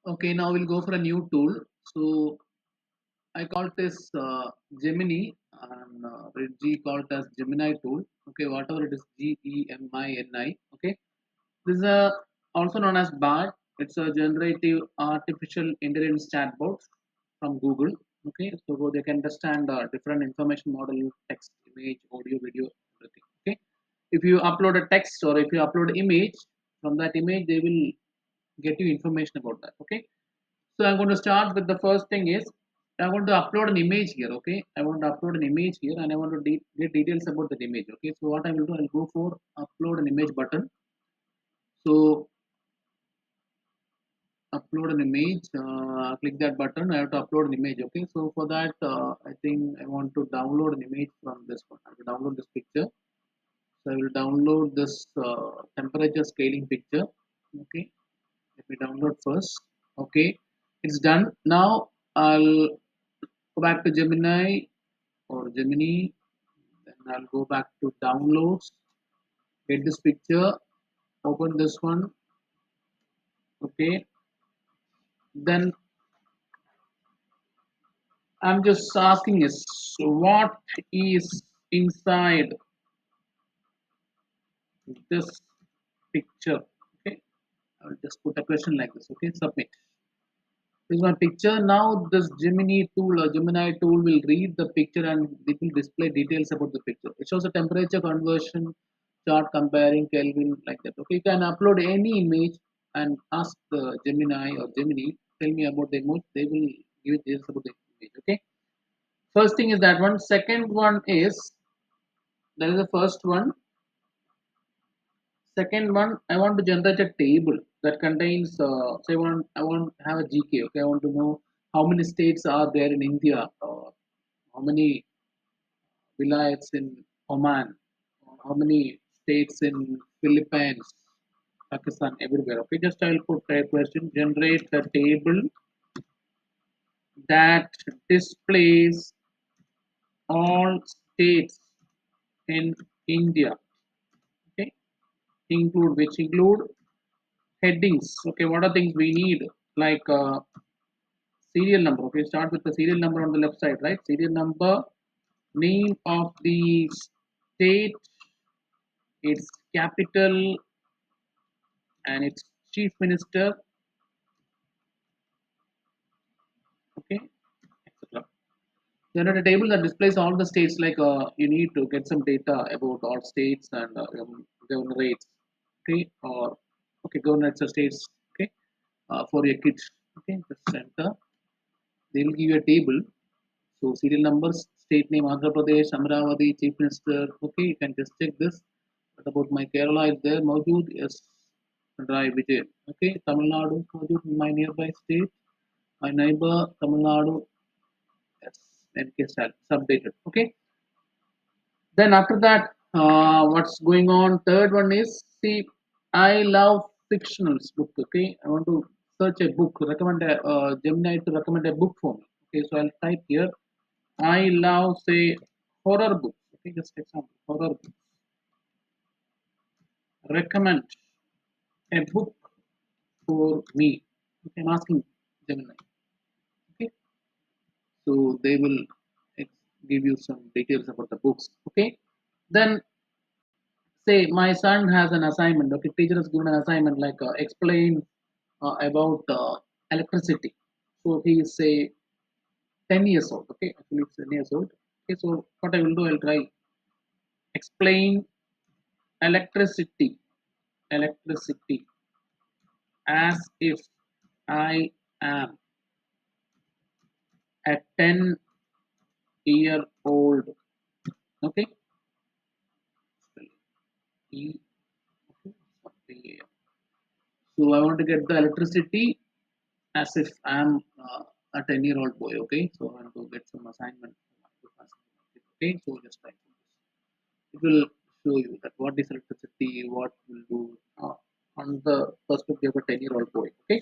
Okay, now we'll go for a new tool. So I call this Gemini, and G called as Gemini tool. Okay, whatever it is, Gemini. Okay, this is also known as BART. It's a generative artificial intelligence chatbot from Google. Okay, so they can understand different information model, text, image, audio, video, everything. Okay, if you upload a text or if you upload image, from that image they will get you information about that. Okay, so I'm going to start with the first thing is I want to upload an image here. Okay, I want to upload an image here and I want to get details about that image. Okay, so what I will do, I'll go for upload an image button. So upload an image, click that button. I have to upload an image. Okay, so for that I think I want to download an image from this one. I will download this picture. So I will download this temperature scaling picture. Okay, let me download first. Okay, it's done. Now I'll go back to Gemini or Gemini. Then I'll go back to downloads, get this picture, open this one. Okay, then I'm just asking is what is inside this picture. Okay, I'll just put a question like this. Okay, submit. This is my picture. Now this Gemini tool will read the picture and it will display details about the picture. It shows a temperature conversion chart comparing Kelvin like that. Okay, you can upload any image and ask the Gemini or Gemini, tell me about the image. They will give details about the image. Okay. First thing is that one. Second one is that is the first one. Second one, I want to generate a table that contains. So I want to have a GK. Okay, I want to know how many states are there in India, or how many vilayets in Oman, or how many states in Philippines, Pakistan, everywhere. Okay, just I'll put a question. Generate a table that displays all states in India. Okay, include headings. Okay, what are things we need like serial number. Okay, start with the serial number on the left side, right? Serial number, name of the state, its capital and its chief minister. Okay, etc. Generate a table that displays all the states. Like you need to get some data about all states and governorates. Okay, or okay, governorates or states. Okay, for your kids. Okay, just enter. They will give you a table. So serial numbers, state name Andhra Pradesh, Amravati, Chief Minister. Okay, you can just check this. What about my Kerala is there? Maujood? Yes. Dry Vijay. Okay, Tamil Nadu, Maujood, my nearby state. My neighbor, Tamil Nadu. Yes. NK updated. Okay. Then after that, what's going on? Third one is see, I love fictionals book. Okay, I want to search a book, recommend a Gemini to recommend a book for me. Okay, so I'll type here. I love say horror books. Okay, just example horror books. Recommend a book for me. Okay, I'm asking Gemini. Okay, so they will give you some details about the books. Okay, then say my son has an assignment. Okay, teacher has given an assignment like explain about electricity. So he is say 10 years old. Okay, actually it's 10 years old. Okay, so what I will do, I'll try explain electricity electricity as if I am a 10-year-old. Okay, E- okay. So I want to get the electricity as if I am a 10-year-old boy. Okay, so I want to get some assignment. Okay, so just like this. It will show you that what is electricity, what will do on the perspective of a 10-year-old boy. Okay,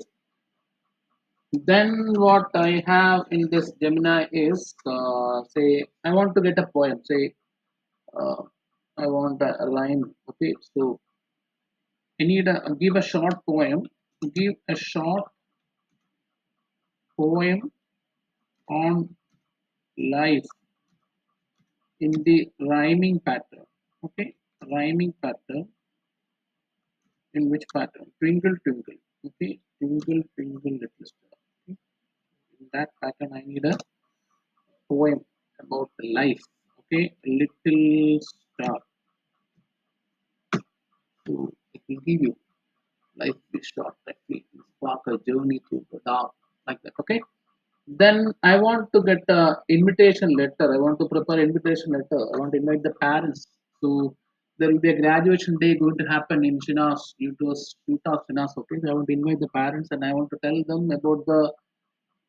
then what I have in this Gemini is say I want to get a poem. Say uh, I want a rhyme. Okay, so I need a give a short poem. Give a short poem on life in the rhyming pattern. Okay, rhyming pattern. In which pattern? Twinkle twinkle. Okay, twinkle twinkle little star. Okay. In that pattern, I need a poem about life. Okay, little star. So it will give you life is short. That will spark a journey through the dark, like that. Okay. Then I want to get a invitation letter. I want to prepare invitation letter. I want to invite the parents. So there will be a graduation day going to happen in Shinas, Utah Shinas. Okay, so I want to invite the parents and I want to tell them about the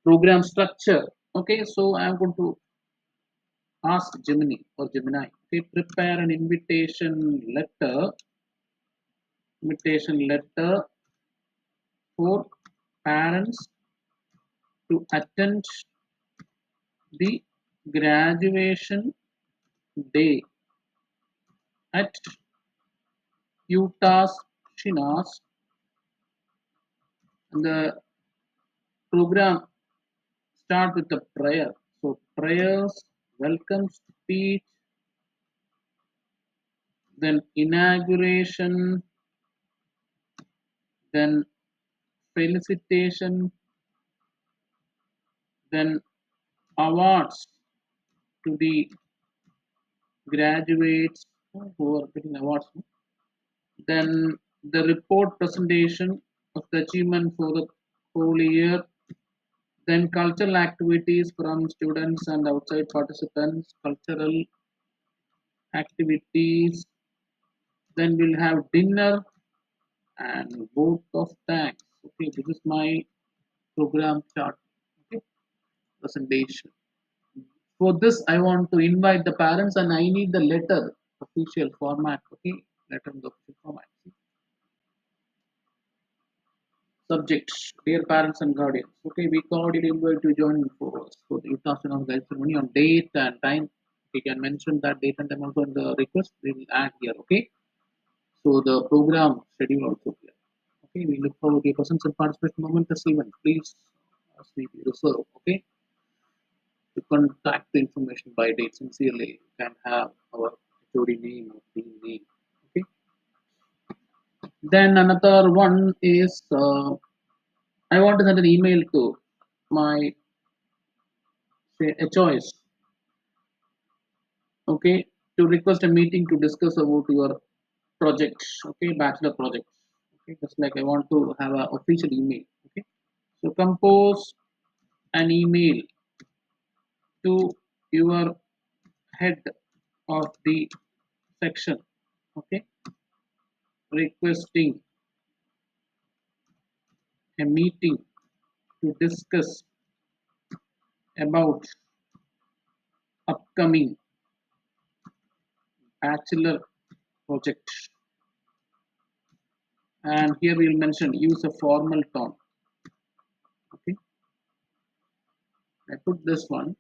program structure. Okay, so I'm going to ask Gemini or Gemini. Okay, prepare an invitation letter for parents to attend the graduation day at Utah's Shinas, and the program start with a prayer. So prayers, welcome speech, then inauguration, then felicitation, then awards to the graduates who are getting awards. Then the report presentation of the achievement for the whole year. Then cultural activities from students and outside participants, cultural activities. Then we'll have dinner and vote of thanks. Okay, this is my program chart. Okay, presentation. For this, I want to invite the parents and I need the letter, official format. Okay, letter in the official format. Subjects, dear parents and guardians. Okay, we cordially invite to join for us for the Utah of Guide ceremony on date and time. We can mention that date and time also in the request. We will add here. Okay, so the program schedule also here. Okay, we look forward to your presence and participation moment this event. Please as we reserve. Okay, to contact the information by date sincerely. You can have our HOD name or team name. Okay, then another one is I want to send an email to my say a choice, okay, to request a meeting to discuss about your projects, okay, bachelor projects, okay, just like I want to have an official email, okay, so compose an email to your head of the section, okay, requesting a meeting to discuss about upcoming bachelor project, and here we will mention use a formal tone, okay, I put this one.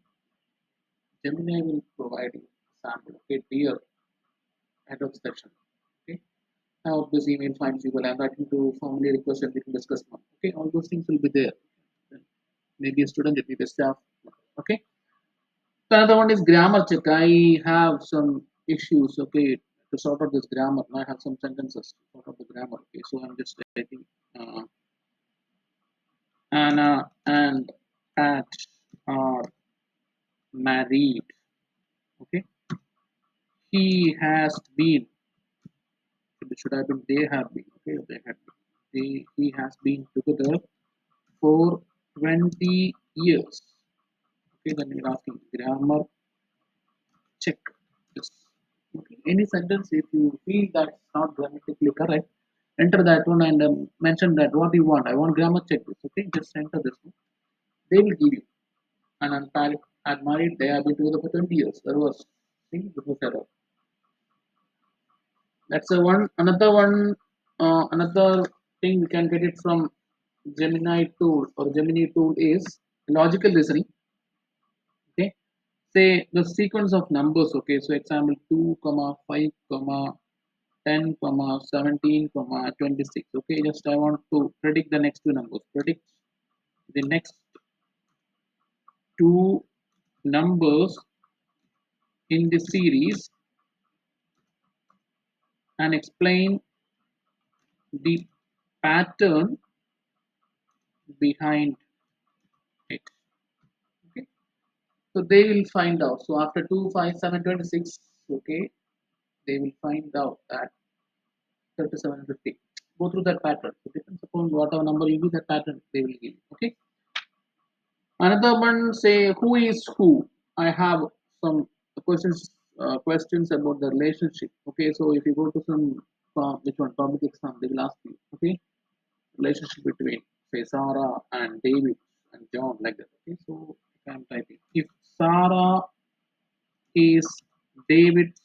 Gemini will provide you sample. Okay, dear head of section. Okay, now this email finds you well. I'm writing to formally request and we can discuss more. Okay, all those things will be there. Then maybe a student, it may be a staff. Okay. So another one is grammar check. I have some issues. Okay, to sort out this grammar. I have some sentences to sort out the grammar. Okay, so I'm just writing Anna and Pat are married. Okay, he has been. Should have been they have been. Okay, they had been. He has been together for 20 years. Okay, then you're asking grammar check this. Okay, any sentence if you feel that's not grammatically correct, enter that one and mention that what you want. I want grammar check this. Okay, just enter this one. They will give you. And unmarried, unmarried, they have been together for 20 years. There was see, this was error. That's a one. Another one. Another thing we can get it from Gemini tool or Gemini tool is logical reasoning. Okay, say the sequence of numbers. Okay, so example 2 comma 5 comma 10 comma 17 comma 26. Okay, just I want to predict the next two numbers. Predict the next two numbers in the series and explain the pattern behind it. Okay, so they will find out. So after 2, 5, 7, 26, okay, they will find out that 37 and 50. Go through that pattern. So depends upon whatever number you give, that pattern they will give. Okay. Another one say who is who. I have some questions about the relationship. Okay, so if you go to some which one public exam, they will ask you. Okay, relationship between say Sarah and David and John like that. Okay, so I'm typing. If Sarah is David's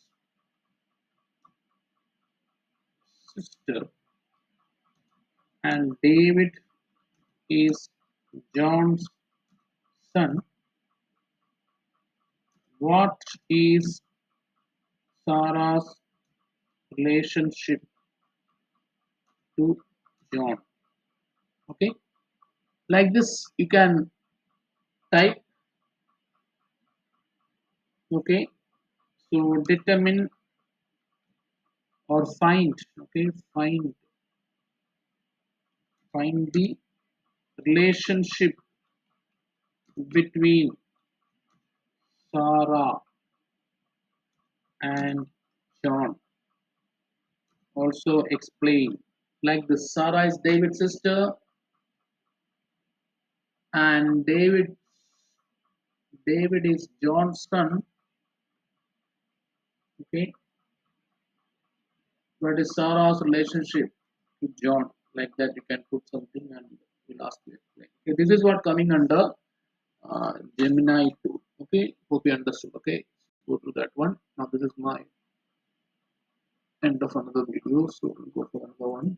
sister and David is John's son, what is Sarah's relationship to John? Okay, like this you can type. Okay, so determine or find. Okay, find the relationship between Sarah and John. Also explain like this. Sarah is David's sister and David is John's son. Okay, what is Sarah's relationship to John? Like that, you can put something and we'll ask you. Okay, this is what coming under Gemini tool. Okay, hope you understood. Okay, go to that one. Now this is my end of another video, so we'll go for another one.